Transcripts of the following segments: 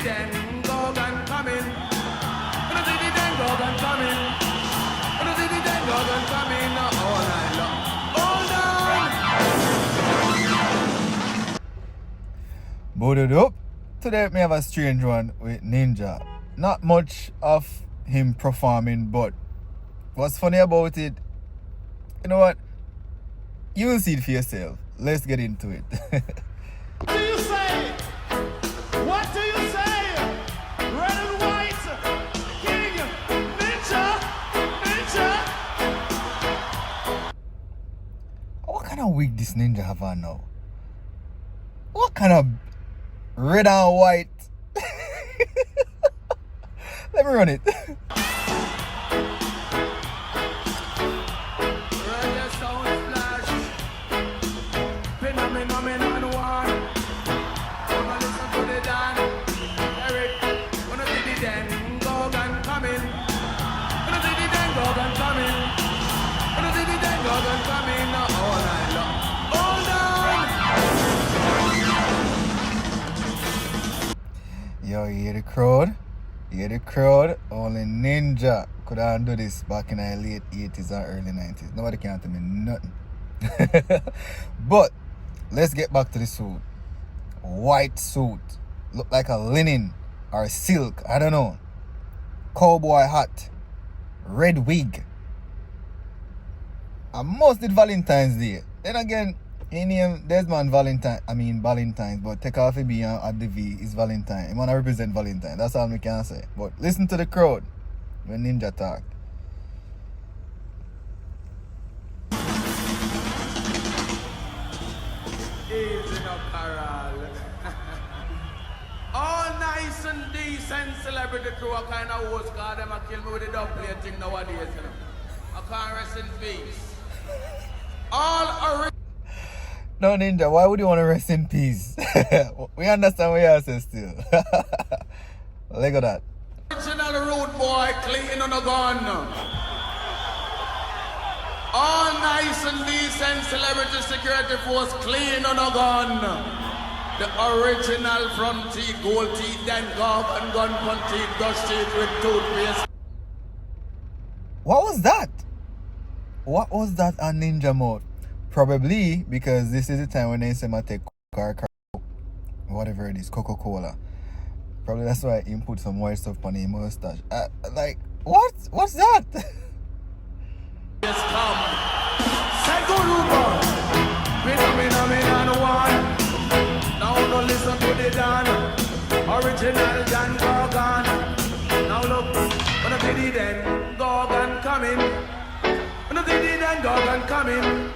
then go and come in. When I did it then go and come in. When I did it then go and come in. All night long. Hold on. Boot it up. Today me have a strange one with Ninja. Not much of him performing, but what's funny about it, you know what? You will see it for yourself. Let's get into it. What do you say? What do you say? Red and white, King, Ninja, Ninja. What kind of wig this Ninja have on now? What kind of red and white? Let me run it. Reggae Sunsplash. Phenomenon one. Wanna listen to the dance? Eric, wanna see the then go and come in. Wanna see the then go and come in. Wanna see the then go and come in. All night long. Hold on. Yo, you hear the crowd? You hear the crowd? Only Ninja could have do this back in the late 80s or early 90s. Nobody can tell me nothing. But let's get back to the suit. White suit. Look like a linen or silk. I don't know. Cowboy hat. Red wig. I most did Valentine's Day. Then again, he named Desmond Valentine, but take off a B and add the V is Valentine. He wanna represent Valentine. That's all we can say. But listen to the crowd when Ninja talk. Easy no Carol. All nice and decent celebrity crew a kind of host, God them a kill me with the dub play thing nowadays, you know. I can't rest in peace. All original. No, Ninja, why would you want to rest in peace? We understand what you say still. Look at that. Original road boy clean on a gun. All nice and decent celebrity security force clean on a gun. The original front teeth, gold teeth, then gum and gun front teeth, brush teeth with toothpaste. What was that? What was that on Ninja mode? Probably because this is the time when they say I take whatever it is, Coca-Cola. Probably that's why he put some white stuff on his mustache. Like, what? What's that? Yes, come. Second rumor. Phenomenon one. Now don't listen to the Dan. Original Dan Gorgon. Now look, when I did it then, Gorgon coming. When I did it then, Gorgon coming.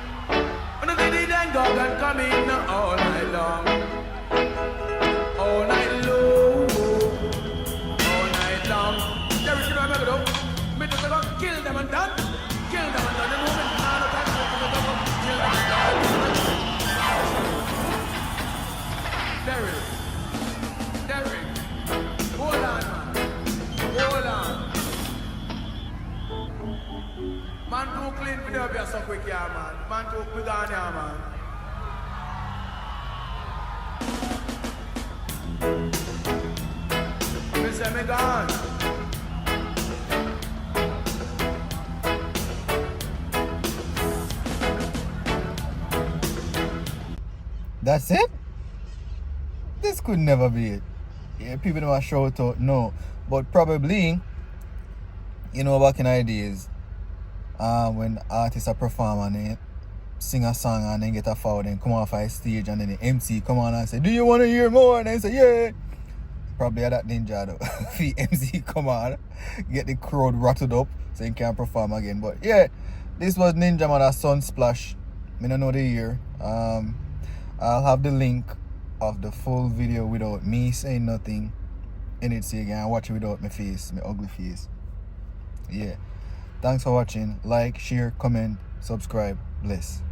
When I did it then, Gorgon coming. All night long. All night long. All night long. Jerry, you know what I'm going to do? Me just going to kill them and done. Kill them and done. The moment man of that, kill them and done. Derek, hold on, man. Hold on. Man too clean for the obvious so quick here, man. Man too quick on here, man. Me say me gone. That's it? This could never be it. Yeah, people don't shout out, no. But probably, you know, back in the days, when artists are performing and they sing a song and then get a forward and come off a stage and then the MC come on and say, do you want to hear more? And they say, yeah. Probably at that Ninja though. The MC come on, get the crowd rattled up so he can perform again. But yeah, this was Ninja Man at Sunsplash. I don't know the year. I'll have the link of the full video without me saying nothing in it so you can watch it without my face, my ugly face. Yeah. Thanks for watching. Like, share, comment, subscribe. Bless.